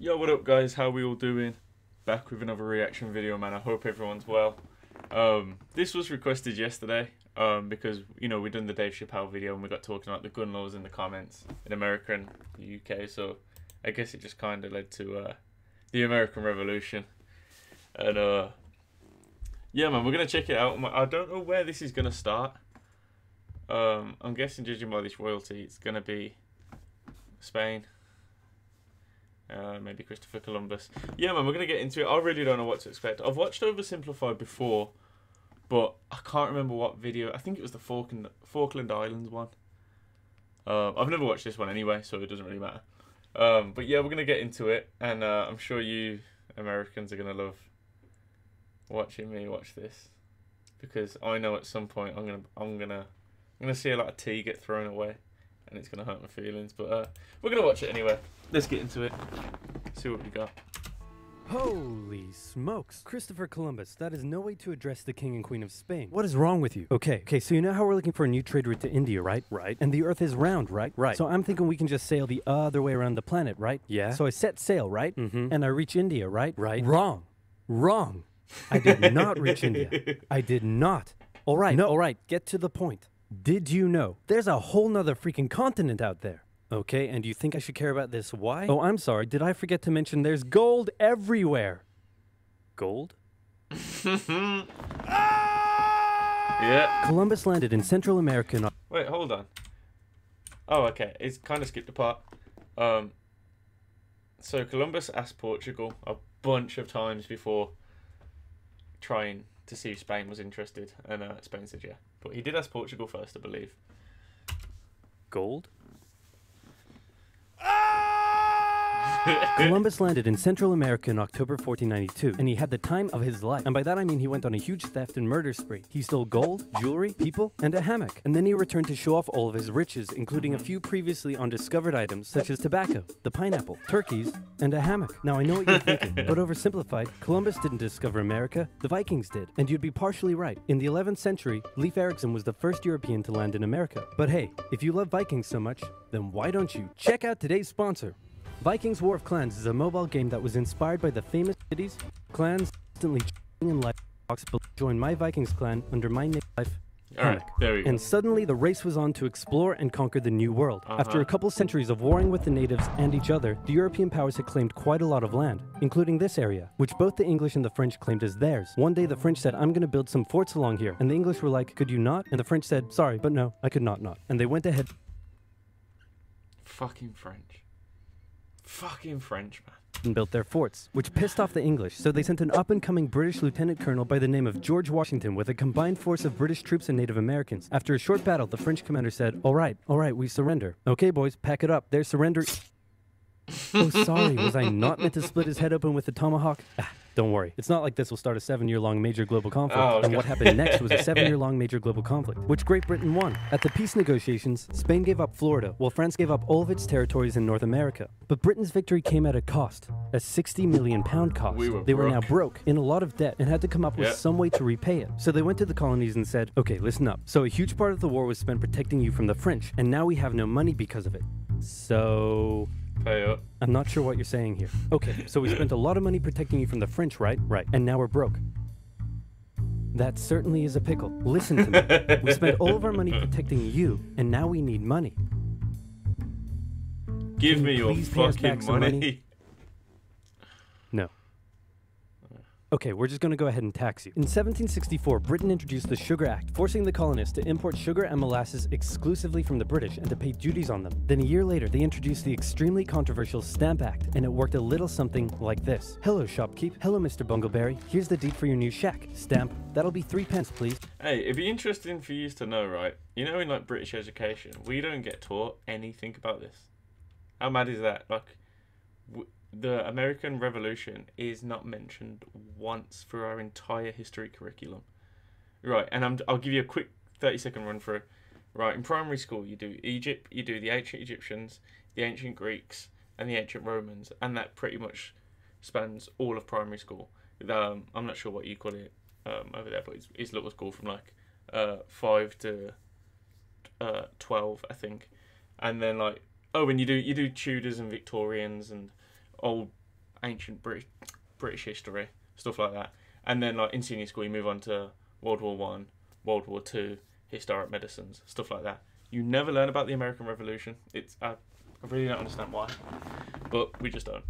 Yo, what up guys, how we all doing? Back with another reaction video, man. I hope everyone's well. This was requested yesterday, because, you know, we done the Dave Chappelle video and we got talking about the gun laws in the comments in America and the UK, so I guess it just kind of led to the American Revolution. And yeah, man, we're going to check it out. I don't know where this is going to start. I'm guessing, judging by this royalty, it's going to be Spain. Maybe Christopher Columbus. Yeah, man, we're going to get into it. I really don't know what to expect. I've watched OverSimplified before, but I can't remember what video. I think it was the Falkland Islands one. I've never watched this one anyway, so it doesn't really matter. But yeah, we're going to get into it, and I'm sure you Americans are going to love watching me watch this, because I know at some point I'm gonna see a lot of tea get thrown away, and it's gonna hurt my feelings. But we're gonna watch it anyway. Let's get into it. See what we got. Holy smokes. Christopher Columbus, that is no way to address the king and queen of Spain. What is wrong with you? Okay, so you know how we're looking for a new trade route to India, right? Right. And the earth is round, right? Right. So I'm thinking we can just sail the other way around the planet, right? Yeah. So I set sail, right? Mm-hmm. And I reach India, right? Right. Wrong. I did not reach India. I did not. All right. No. All right, get to the point. Did you know there's a whole nother freaking continent out there? Okay, and do you think I should care about this? Why? Oh, I'm sorry. Did I forget to mention there's gold everywhere? Gold? Yeah. Columbus landed in Central America. Wait, hold on. Oh, okay. It's kind of skipped a part. So Columbus asked Portugal a bunch of times before trying to see if Spain was interested, and Spain said yeah. But he did ask Portugal first, I believe. Gold? Columbus landed in Central America in October 1492, and he had the time of his life. And by that I mean he went on a huge theft and murder spree. He stole gold, jewelry, people, and a hammock. And then he returned to show off all of his riches, including a few previously undiscovered items, such as tobacco, the pineapple, turkeys, and a hammock. Now I know what you're thinking, but oversimplified, Columbus didn't discover America, the Vikings did. And you'd be partially right. In the 11th century, Leif Erikson was the first European to land in America. But hey, if you love Vikings so much, then why don't you check out today's sponsor? Vikings War of Clans is a mobile game that was inspired by the famous cities, clans, instantly in life. Join my Vikings clan under my name life. Alright, there we go. And suddenly the race was on to explore and conquer the New World. After a couple centuries of warring with the natives and each other, the European powers had claimed quite a lot of land, including this area, which both the English and the French claimed as theirs. One day the French said, "I'm gonna build some forts along here." And the English were like, "Could you not?" And the French said, "Sorry, but no, I could not." And they went ahead. Fucking French, man. And built their forts, which pissed off the English, so they sent an up-and-coming British lieutenant colonel by the name of George Washington with a combined force of British troops and Native Americans. After a short battle, the French commander said, all right, we surrender." "Okay, boys, pack it up. They're surrendering." Oh, sorry, was I not meant to split his head open with a tomahawk? Don't worry, it's not like this will start a 7-year-long major global conflict. And what happened next was a 7-year-long major global conflict, which Great Britain won. At the peace negotiations, Spain gave up Florida, while France gave up all of its territories in North America. But Britain's victory came at a cost, a £60 million cost. They were now broke, in a lot of debt, and had to come up with some way to repay it. So they went to the colonies and said, okay, listen up. So a huge part of the war was spent protecting you from the French, and now we have no money because of it. So... pay up. I'm not sure what you're saying here. Okay, so we spent a lot of money protecting you from the French, right? Right. And now we're broke. That certainly is a pickle. Listen to me. We spent all of our money protecting you, and now we need money. Give me your fucking money. No. Okay, we're just going to go ahead and tax you. In 1764, Britain introduced the Sugar Act, forcing the colonists to import sugar and molasses exclusively from the British and to pay duties on them. Then a year later, they introduced the extremely controversial Stamp Act, and it worked a little something like this. "Hello, shopkeep. Hello, Mr. Bungleberry. Here's the deed for your new shack. Stamp. That'll be 3 pence, please." Hey, it'd be interesting for you to know, right? You know, in like British education, we don't get taught anything about this. How mad is that? Like, the American Revolution is not mentioned once through our entire history curriculum. Right, and I'll give you a quick 30-second run through. Right, in primary school, you do Egypt, you do the ancient Egyptians, the ancient Greeks, and the ancient Romans, and that pretty much spans all of primary school. I'm not sure what you call it over there, but it's little school from like 5 to 12, I think. And then like, oh, and you do Tudors and Victorians and old ancient British history, stuff like that. And then like in senior school, you move on to World War One, World War Two, historic medicines, stuff like that. You never learn about the American Revolution. I really don't understand why, but we just don't.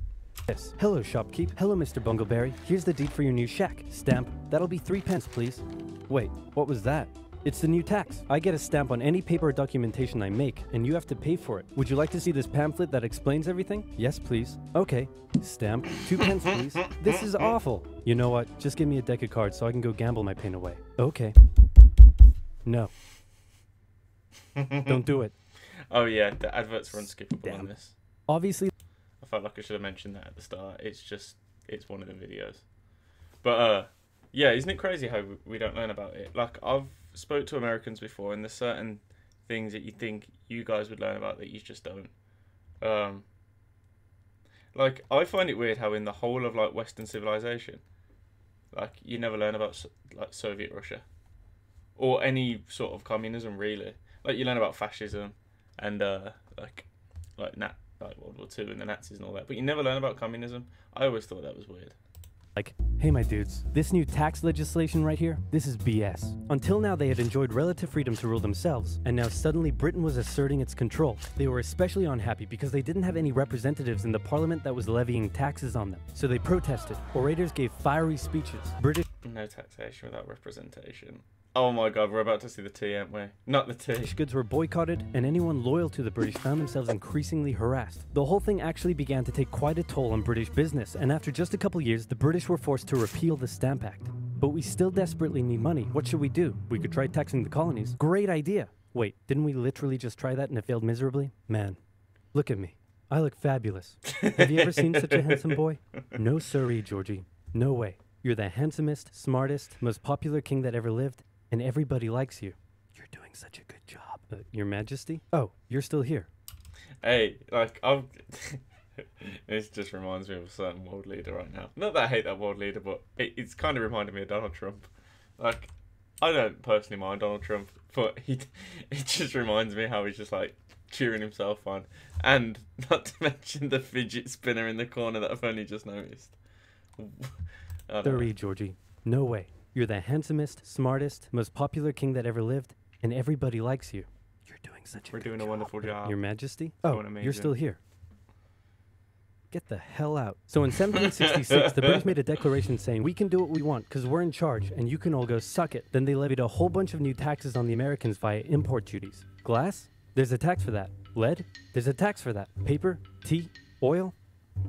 Yes. Hello, shopkeep. Hello, Mr. Bungleberry. Here's the deed for your new shack. Stamp. That'll be 3 pence, please. Wait, what was that? It's the new tax. I get a stamp on any paper or documentation I make, and you have to pay for it. Would you like to see this pamphlet that explains everything? Yes, please. Okay. Stamp. 2 pence, please. This is awful. You know what? Just give me a deck of cards so I can go gamble my pain away. Okay. No. Don't do it. Oh yeah, the adverts are unskippable Damn. on this. Obviously. I felt like I should have mentioned that at the start. It's one of the videos. But yeah, isn't it crazy how we don't learn about it? Like, I've spoke to Americans before, and there's certain things that you think you guys would learn about that you just don't. Like, I find it weird how in the whole of like Western civilization, like, you never learn about like Soviet Russia or any sort of communism really. Like, you learn about fascism and like World War II and the Nazis and all that, but you never learn about communism. I always thought that was weird. Like, hey my dudes, this new tax legislation right here, this is BS. Until now they had enjoyed relative freedom to rule themselves, and now suddenly Britain was asserting its control. They were especially unhappy because they didn't have any representatives in the parliament that was levying taxes on them. So they protested. Orators gave fiery speeches. No taxation without representation. Oh my god, we're about to see the tea, aren't we? Not the tea. British goods were boycotted, and anyone loyal to the British found themselves increasingly harassed. The whole thing actually began to take quite a toll on British business, and after just a couple years, the British were forced to repeal the Stamp Act. But we still desperately need money. What should we do? We could try taxing the colonies. Great idea. Wait, didn't we literally just try that and it failed miserably? Man, look at me. I look fabulous. Have you ever seen such a handsome boy? No siree, Georgie. No way. You're the handsomest, smartest, most popular king that ever lived, and everybody likes you. You're doing such a good job. Your Majesty? Oh, you're still here. Hey, like, this just reminds me of a certain world leader right now. Not that I hate that world leader, but it's kind of reminded me of Donald Trump. Like, I don't personally mind Donald Trump, but it just reminds me how he's just like cheering himself on. And not to mention the fidget spinner in the corner that I've only just noticed. Sorry, Georgie. No way. You're the handsomest, smartest, most popular king that ever lived, and everybody likes you. You're doing such a good job. We're doing a wonderful job. Your Majesty? Oh, you're still here. Get the hell out. So in 1766, the British made a declaration saying, we can do what we want because we're in charge and you can all go suck it. Then they levied a whole bunch of new taxes on the Americans via import duties. Glass? There's a tax for that. Lead? There's a tax for that. Paper? Tea? Oil?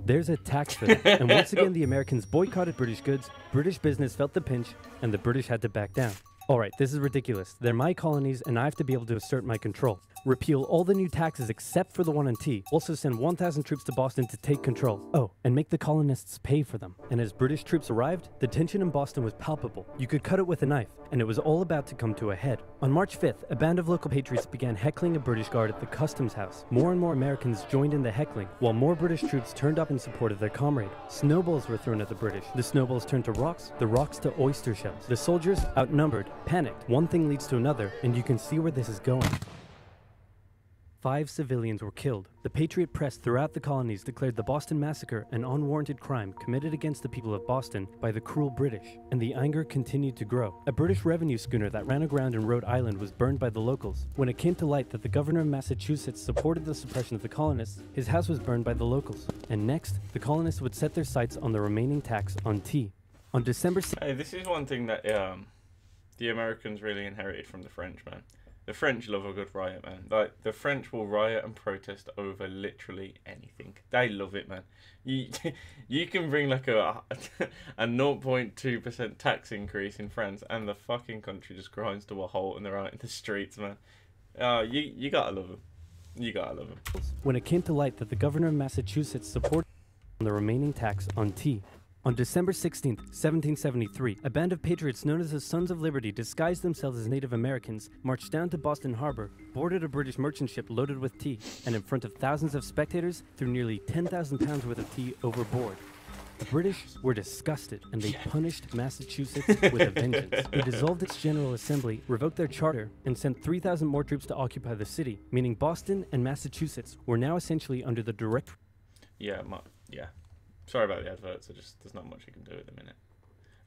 There's a tax for that. And once again, the Americans boycotted British goods, British business felt the pinch, and the British had to back down. Alright, this is ridiculous. They're my colonies, and I have to be able to assert my control. Repeal all the new taxes except for the one on tea. Also send 1,000 troops to Boston to take control. Oh, and make the colonists pay for them. And as British troops arrived, the tension in Boston was palpable. You could cut it with a knife, and it was all about to come to a head. On March 5th, a band of local patriots began heckling a British guard at the customs house. More and more Americans joined in the heckling, while more British troops turned up in support of their comrade. Snowballs were thrown at the British. The snowballs turned to rocks, the rocks to oyster shells. The soldiers, outnumbered, panicked. One thing leads to another, and you can see where this is going. 5 civilians were killed. The Patriot press throughout the colonies declared the Boston Massacre an unwarranted crime committed against the people of Boston by the cruel British, and the anger continued to grow. A British revenue schooner that ran aground in Rhode Island was burned by the locals. When it came to light that the governor of Massachusetts supported the suppression of the colonists, his house was burned by the locals. And next, the colonists would set their sights on the remaining tax on tea. On December 6th... Hey, this is one thing that the Americans really inherited from the French, man. The French love a good riot, man. Like, the French will riot and protest over literally anything. They love it, man. You can bring like a 0.2% tax increase in France, and the fucking country just grinds to a halt, and they're out in the streets, man. You gotta love them. You gotta love them. When it came to light that the governor of Massachusetts supported the remaining tax on tea. On December 16th, 1773, a band of patriots known as the Sons of Liberty disguised themselves as Native Americans, marched down to Boston Harbor, boarded a British merchant ship loaded with tea, and in front of thousands of spectators, threw nearly 10,000 pounds worth of tea overboard. The British were disgusted, and they punished Massachusetts with a vengeance. They dissolved its General Assembly, revoked their charter, and sent 3,000 more troops to occupy the city, meaning Boston and Massachusetts were now essentially under the direct... Yeah. Sorry about the adverts. There's not much you can do at the minute.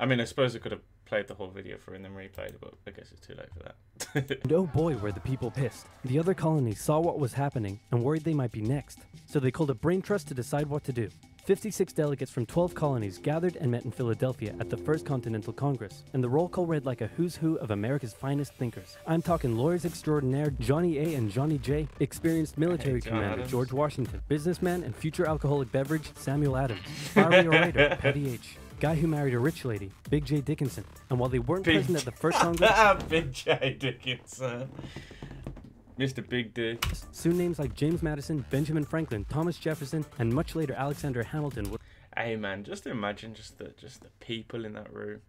I mean, I suppose I could have played the whole video for it and then replayed it, but I guess it's too late for that. And oh boy, were the people pissed. The other colonies saw what was happening and worried they might be next. So they called a brain trust to decide what to do. 56 delegates from 12 colonies gathered and met in Philadelphia at the First Continental Congress, and the roll call read like a who's who of America's finest thinkers. I'm talking lawyers extraordinaire Johnny A and Johnny J, experienced military commander Adams. George Washington, businessman and future alcoholic beverage Samuel Adams, faraway orator Patty H, guy who married a rich lady, Big J Dickinson, and while they weren't present at the first Congress, Big J Dickinson. Mr. Big Dick. soon names like James Madison, Benjamin Franklin, Thomas Jefferson, and much later Alexander Hamilton would. Hey man, just imagine just the people in that room.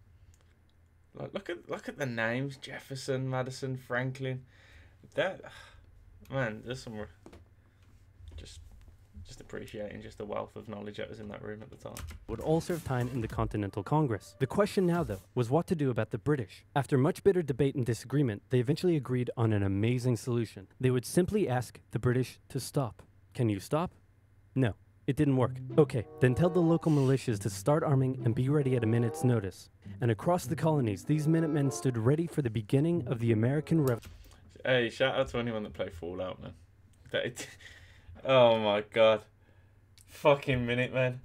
Like look at the names: Jefferson, Madison, Franklin. That man, there's some just appreciating just the wealth of knowledge that was in that room at the time. Would all serve time in the Continental Congress. The question now, though, was what to do about the British. After much bitter debate and disagreement, they eventually agreed on an amazing solution. They would simply ask the British to stop. Can you stop? No, it didn't work. Okay, then tell the local militias to start arming and be ready at a minute's notice. And across the colonies, these Minutemen stood ready for the beginning of the American Revolution. Hey, shout out to anyone that played Fallout, man. Oh my god. Fucking Minutemen.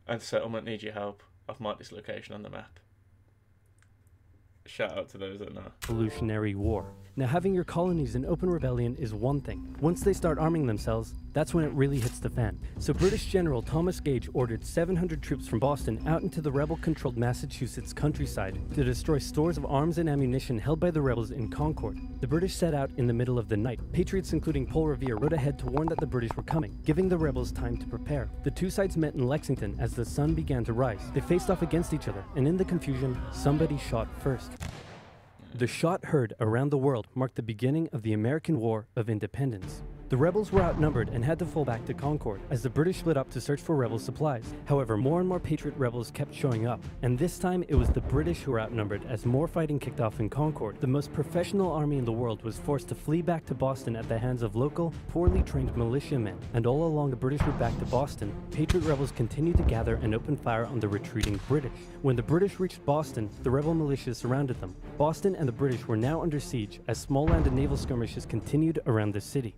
And settlement needs your help. I've marked this location on the map. Shout out to those that know. Revolutionary War. Now, having your colonies in open rebellion is one thing. Once they start arming themselves, that's when it really hits the fan. So British General Thomas Gage ordered 700 troops from Boston out into the rebel-controlled Massachusetts countryside to destroy stores of arms and ammunition held by the rebels in Concord. The British set out in the middle of the night. Patriots including Paul Revere rode ahead to warn that the British were coming, giving the rebels time to prepare. The two sides met in Lexington as the sun began to rise. They faced off against each other, and in the confusion, somebody shot first. The shot heard around the world marked the beginning of the American War of Independence. The rebels were outnumbered and had to fall back to Concord as the British split up to search for rebel supplies. However, more and more Patriot rebels kept showing up, and this time it was the British who were outnumbered as more fighting kicked off in Concord. The most professional army in the world was forced to flee back to Boston at the hands of local, poorly trained militiamen. And all along the British route back to Boston, Patriot rebels continued to gather and open fire on the retreating British. When the British reached Boston, the rebel militias surrounded them. Boston and the British were now under siege as small land and naval skirmishes continued around the city.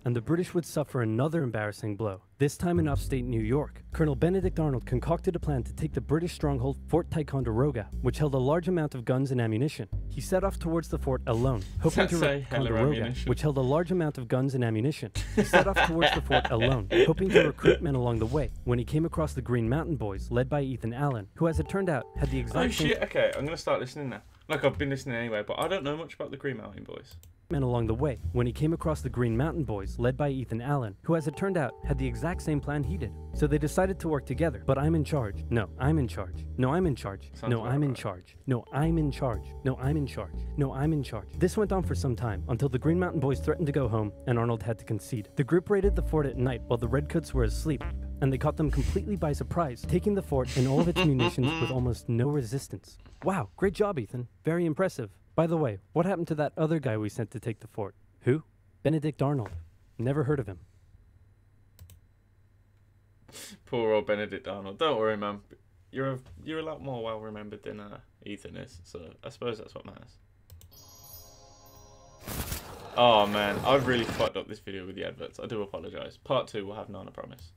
And the British would suffer another embarrassing blow, this time in upstate New York. Colonel Benedict Arnold concocted a plan to take the British stronghold Fort Ticonderoga, which held a large amount of guns and ammunition. He set off towards the fort alone, hoping to Ticonderoga, which held a large amount of guns and ammunition. He set off towards the fort alone, hoping to recruit men along the way, when he came across the Green Mountain Boys, led by Ethan Allen, who, as it turned out, had the exact same... Okay, I'm gonna start listening now. Like, I've been listening anyway, but I don't know much about the Green Mountain Boys. Men along the way when he came across the Green Mountain Boys, led by Ethan Allen, who, as it turned out, had the exact same plan he did. So they decided to work together. But I'm in charge. No, I'm in charge. No, I'm in charge. No, I'm in charge. No, I'm in charge. No, I'm in charge. No, I'm in charge. This went on for some time until the Green Mountain Boys threatened to go home and Arnold had to concede. The group raided the fort at night while the Redcoats were asleep, and they caught them completely by surprise, taking the fort and all of its munitions with almost no resistance. Wow, great job, Ethan. Very impressive. By the way, what happened to that other guy we sent to take the fort? Who? Benedict Arnold. Never heard of him. Poor old Benedict Arnold. Don't worry, man. You're a lot more well remembered than Ethan is, so I suppose that's what matters. Oh man, I've really fucked up this video with the adverts. I do apologise. Part 2 will have none, I promise.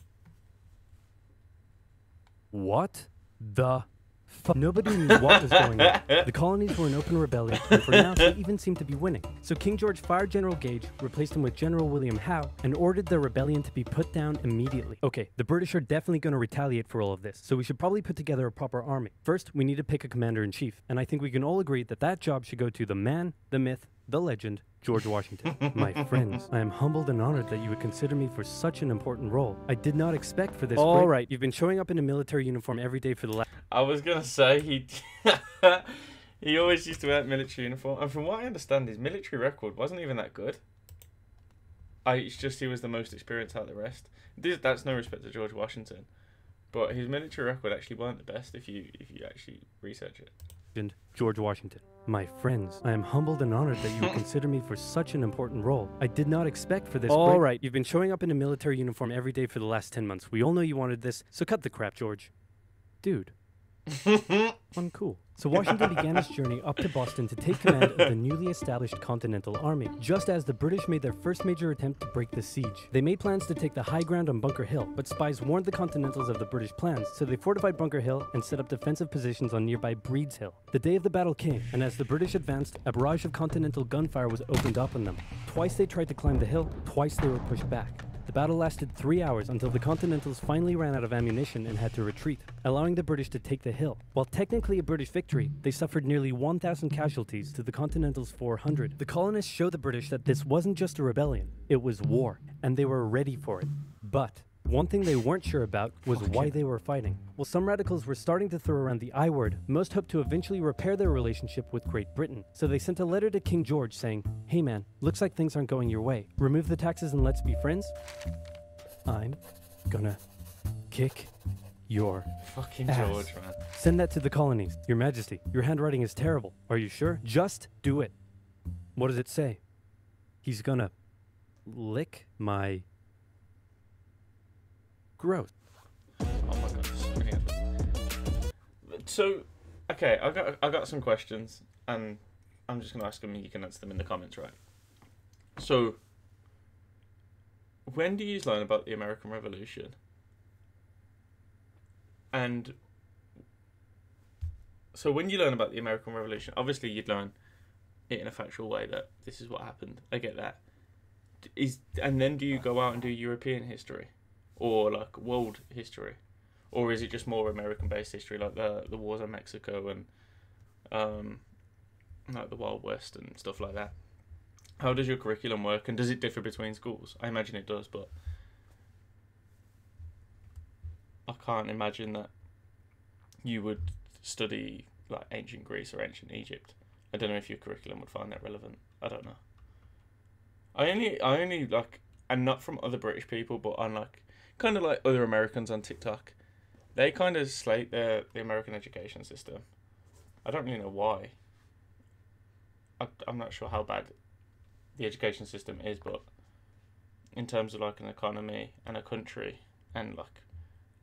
What the fuck? Nobody knew what was going on. The colonies were in open rebellion, and for now they even seemed to be winning. So King George fired General Gage, replaced him with General William Howe, and ordered the rebellion to be put down immediately. Okay, the British are definitely going to retaliate for all of this, so we should probably put together a proper army. First, we need to pick a commander-in-chief, and I think we can all agree that that job should go to the man, the myth, the legend, George Washington. My friends, I am humbled and honored that you would consider me for such an important role. I did not expect for this. All right, you've been showing up in a military uniform every day for the last... I was gonna say he always used to wear military uniform, and from what I understand, his military record wasn't even that good. It's just he was the most experienced out of the rest. That's no respect to George Washington, but his military record actually weren't the best if you actually research it. George Washington. My friends, I am humbled and honored that you would consider me for such an important role. I did not expect for this. All right, you've been showing up in a military uniform every day for the last 10 months. We all know you wanted this, so cut the crap, George. Dude. Uncool. So Washington began his journey up to Boston to take command of the newly established Continental Army, just as the British made their first major attempt to break the siege. They made plans to take the high ground on Bunker Hill, but spies warned the Continentals of the British plans, so they fortified Bunker Hill and set up defensive positions on nearby Breed's Hill. The day of the battle came, and as the British advanced, a barrage of Continental gunfire was opened up on them. Twice they tried to climb the hill, twice they were pushed back. The battle lasted 3 hours until the Continentals finally ran out of ammunition and had to retreat, allowing the British to take the hill. While technically a British victory, they suffered nearly 1,000 casualties to the Continentals' 400. The colonists showed the British that this wasn't just a rebellion, it was war, and they were ready for it. But one thing they weren't sure about was why they were fighting. While some radicals were starting to throw around the I word, most hoped to eventually repair their relationship with Great Britain. So they sent a letter to King George saying, "Hey man, looks like things aren't going your way. Remove the taxes and let's be friends. I'm gonna kick your Fucking ass. George, man. Send that to the colonies. Your Majesty, your handwriting is terrible. Are you sure? Just do it." What does it say? He's gonna lick my... Gross. Oh my god. So, okay, I got some questions, and I'm just gonna ask them, and you can answer them in the comments, right? So, when do you learn about the American Revolution? And so, when you learn about the American Revolution, obviously you'd learn it in a factual way that this is what happened. I get that. And then do you go out and do European history? Or like world history, or is it just more American-based history, like the wars in Mexico and like the Wild West and stuff like that? How does your curriculum work, and does it differ between schools? I imagine it does, but I can't imagine that you would study like ancient Greece or ancient Egypt. I don't know if your curriculum would find that relevant. I don't know. I only like, and not from other British people, but on like kind of like other Americans on TikTok, they kind of slate the American education system. I don't really know why. I'm not sure how bad the education system is, but in terms of like an economy and a country and like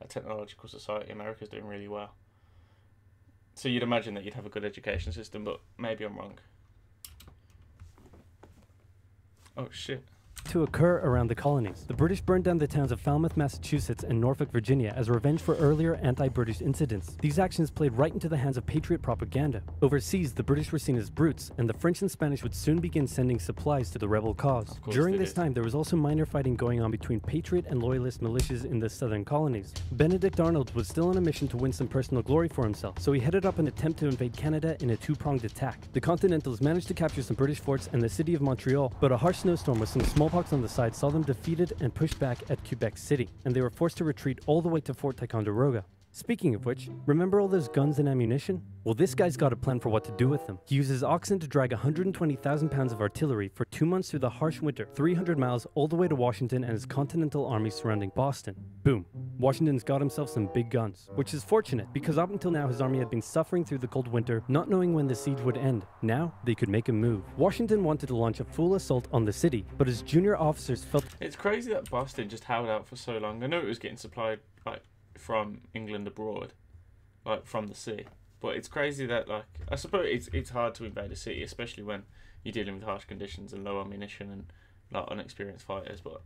a technological society, America's doing really well. So you'd imagine that you'd have a good education system, but maybe I'm wrong. Oh shit. To occur around the colonies. The British burned down the towns of Falmouth, Massachusetts and Norfolk, Virginia as revenge for earlier anti-British incidents. These actions played right into the hands of patriot propaganda. Overseas, the British were seen as brutes, and the French and Spanish would soon begin sending supplies to the rebel cause. During this time, there was also minor fighting going on between patriot and loyalist militias in the southern colonies. Benedict Arnold was still on a mission to win some personal glory for himself, so he headed up an attempt to invade Canada in a two-pronged attack. The Continentals managed to capture some British forts and the city of Montreal, but a harsh snowstorm with some smallpox on the side saw them defeated and pushed back at Quebec City, and they were forced to retreat all the way to Fort Ticonderoga. Speaking of which, remember all those guns and ammunition? Well, this guy's got a plan for what to do with them. He uses oxen to drag 120,000 pounds of artillery for 2 months through the harsh winter, 300 miles all the way to Washington and his Continental Army surrounding Boston. Boom. Washington's got himself some big guns, which is fortunate because up until now his army had been suffering through the cold winter, not knowing when the siege would end. Now, they could make a move. Washington wanted to launch a full assault on the city, but his junior officers felt... It's crazy that Boston just held out for so long. I know it was getting supplied like from England abroad, like from the sea, but it's crazy that like I suppose it's hard to invade a city, especially when you're dealing with harsh conditions and low ammunition and like unexperienced fighters, but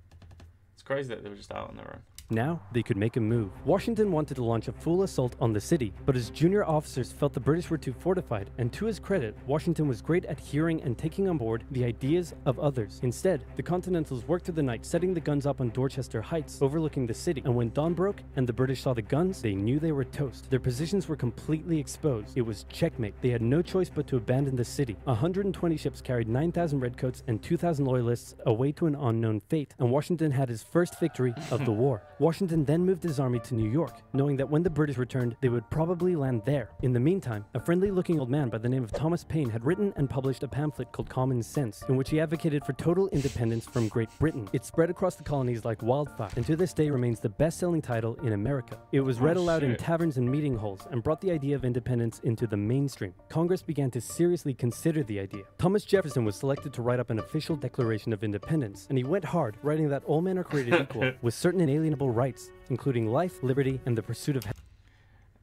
it's crazy that they were just out on their own. Now, they could make a move. Washington wanted to launch a full assault on the city, but his junior officers felt the British were too fortified, and to his credit, Washington was great at hearing and taking on board the ideas of others. Instead, the Continentals worked through the night setting the guns up on Dorchester Heights, overlooking the city, and when dawn broke and the British saw the guns, they knew they were toast. Their positions were completely exposed. It was checkmate. They had no choice but to abandon the city. 120 ships carried 9,000 redcoats and 2,000 loyalists away to an unknown fate, and Washington had his first victory of the war. Washington then moved his army to New York, knowing that when the British returned, they would probably land there. In the meantime, a friendly-looking old man by the name of Thomas Paine had written and published a pamphlet called Common Sense, in which he advocated for total independence from Great Britain. It spread across the colonies like wildfire, and to this day remains the best-selling title in America. It was read aloud in taverns and meeting halls, and brought the idea of independence into the mainstream. Congress began to seriously consider the idea. Thomas Jefferson was selected to write up an official Declaration of Independence, and he went hard, writing that all men are created equal, with certain inalienable rights, including life, liberty, and the pursuit of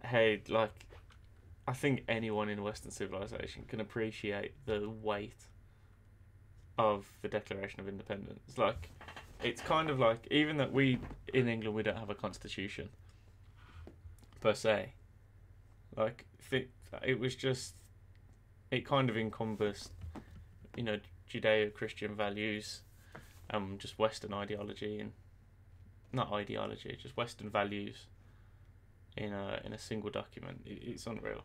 Hey, like, I think anyone in Western civilization can appreciate the weight of the Declaration of Independence. Like, it's kind of like, even that we, in England, we don't have a constitution, per se. Like, it was just, it kind of encompassed, you know, Judeo-Christian values, just Western ideology, and not ideology, just Western values in a single document. It's unreal.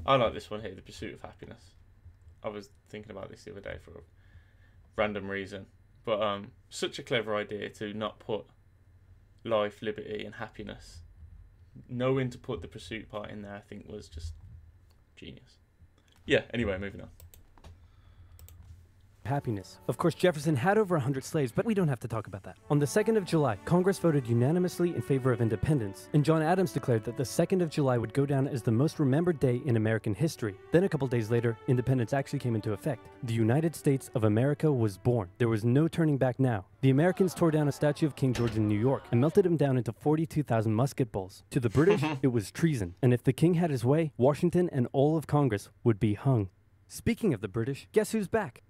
I like this one here, The Pursuit of Happiness. I was thinking about this the other day for a random reason, but such a clever idea to not put life, liberty, and happiness. Knowing to put the pursuit part in there, I think, was just genius. Yeah. Anyway, moving on. happiness. Of course, Jefferson had over 100 slaves, but we don't have to talk about that. On the 2nd of July, Congress voted unanimously in favor of independence, and John Adams declared that the 2nd of July would go down as the most remembered day in American history. Then a couple days later, independence actually came into effect. The United States of America was born. There was no turning back now. The Americans tore down a statue of King George in New York and melted him down into 42,000 musket balls. To the British, it was treason, and if the king had his way, Washington and all of Congress would be hung. Speaking of the British, guess who's back?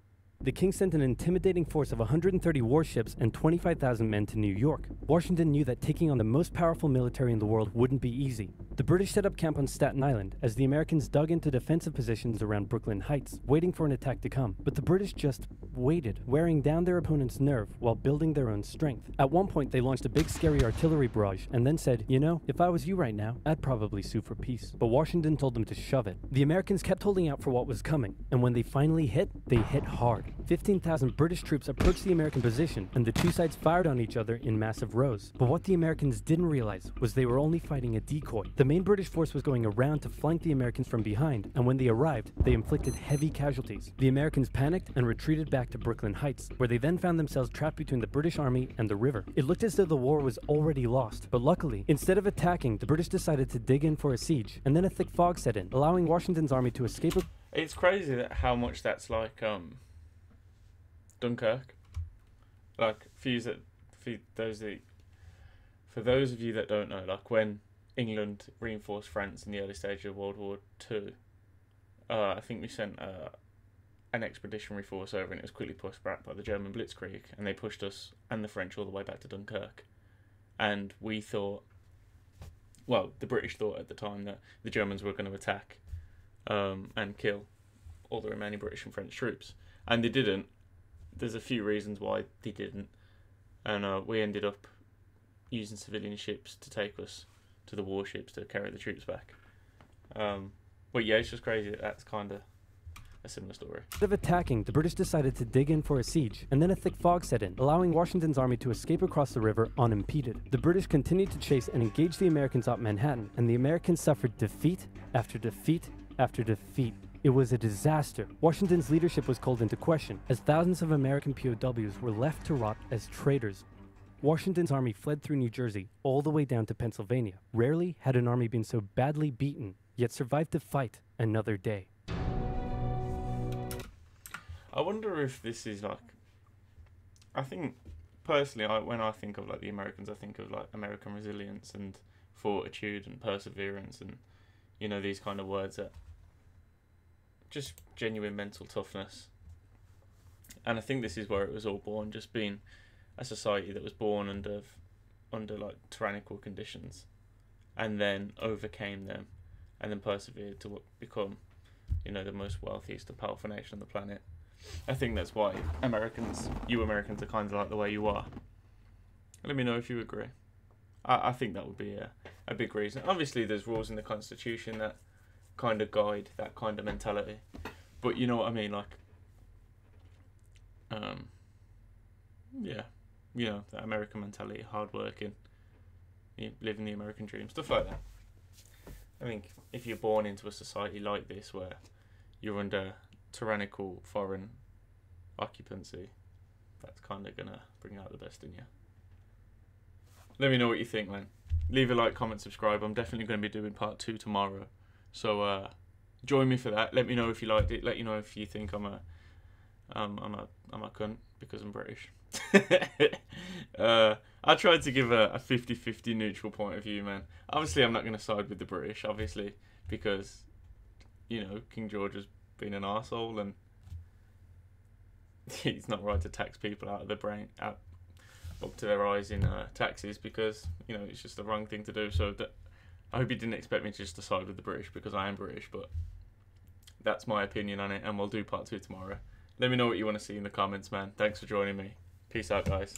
The king sent an intimidating force of 130 warships and 25,000 men to New York. Washington knew that taking on the most powerful military in the world wouldn't be easy. The British set up camp on Staten Island as the Americans dug into defensive positions around Brooklyn Heights, waiting for an attack to come. But the British just waited, wearing down their opponent's nerve while building their own strength. At one point, they launched a big scary artillery barrage and then said, you know, if I was you right now, I'd probably sue for peace. But Washington told them to shove it. The Americans kept holding out for what was coming, and when they finally hit, they hit hard. 15,000 British troops approached the American position, and the two sides fired on each other in massive rows. But what the Americans didn't realize was they were only fighting a decoy. The main British force was going around to flank the Americans from behind, and when they arrived, they inflicted heavy casualties. The Americans panicked and retreated back to Brooklyn Heights, where they then found themselves trapped between the British army and the river. It looked as though the war was already lost, but luckily, instead of attacking, the British decided to dig in for a siege, and then a thick fog set in, allowing Washington's army to escape. It's crazy that how much that's like Dunkirk. Like for those of you that don't know, like when England reinforced France in the early stage of World War II, I think we sent an expeditionary force over, and it was quickly pushed back by the German Blitzkrieg, and they pushed us and the French all the way back to Dunkirk. And we thought, well, the British thought at the time that the Germans were going to attack and kill all the remaining British and French troops, and they didn't. There's a few reasons why they didn't, and we ended up using civilian ships to take us to the warships to carry the troops back. But yeah, it's just crazy that that's kind of a similar story. Instead of attacking, the British decided to dig in for a siege, and then a thick fog set in, allowing Washington's army to escape across the river unimpeded. The British continued to chase and engage the Americans at Manhattan, and the Americans suffered defeat after defeat after defeat. It was a disaster. Washington's leadership was called into question, as thousands of American POWs were left to rot as traitors. Washington's army fled through New Jersey all the way down to Pennsylvania. Rarely had an army been so badly beaten, yet survived to fight another day. I wonder if this is like, I think personally, when I think of like the Americans, I think of like American resilience and fortitude and perseverance, and you know, these kind of words that just genuine mental toughness. And I think this is where it was all born, just being a society that was born under like tyrannical conditions, and then overcame them, and then persevered to become, you know, the most wealthiest and powerful nation on the planet. I think that's why you Americans are kind of like the way you are. Let me know if you agree. I think that would be a big reason. Obviously, there's rules in the Constitution that kind of guide that kind of mentality, but you know what I mean, like yeah, you know, that American mentality, hardworking, living the American dream, stuff like that. I think if you're born into a society like this where you're under tyrannical foreign occupancy, that's kind of gonna bring out the best in you. Let me know what you think, man. Leave a like, comment, subscribe. I'm definitely going to be doing part 2 tomorrow, so join me for that. Let me know if you liked it. Let you know if you think I'm a cunt because I'm British. I tried to give a 50-50 neutral point of view, man. Obviously, I'm not going to side with the British, obviously, because, you know, King George has been an arsehole, and it's not right to tax people out of their brain, up to their eyes in taxes, because, you know, it's just the wrong thing to do. So I hope you didn't expect me to just decide with the British, because I am British, but that's my opinion on it, and we'll do part 2 tomorrow. Let me know what you want to see in the comments, man. Thanks for joining me. Peace out, guys.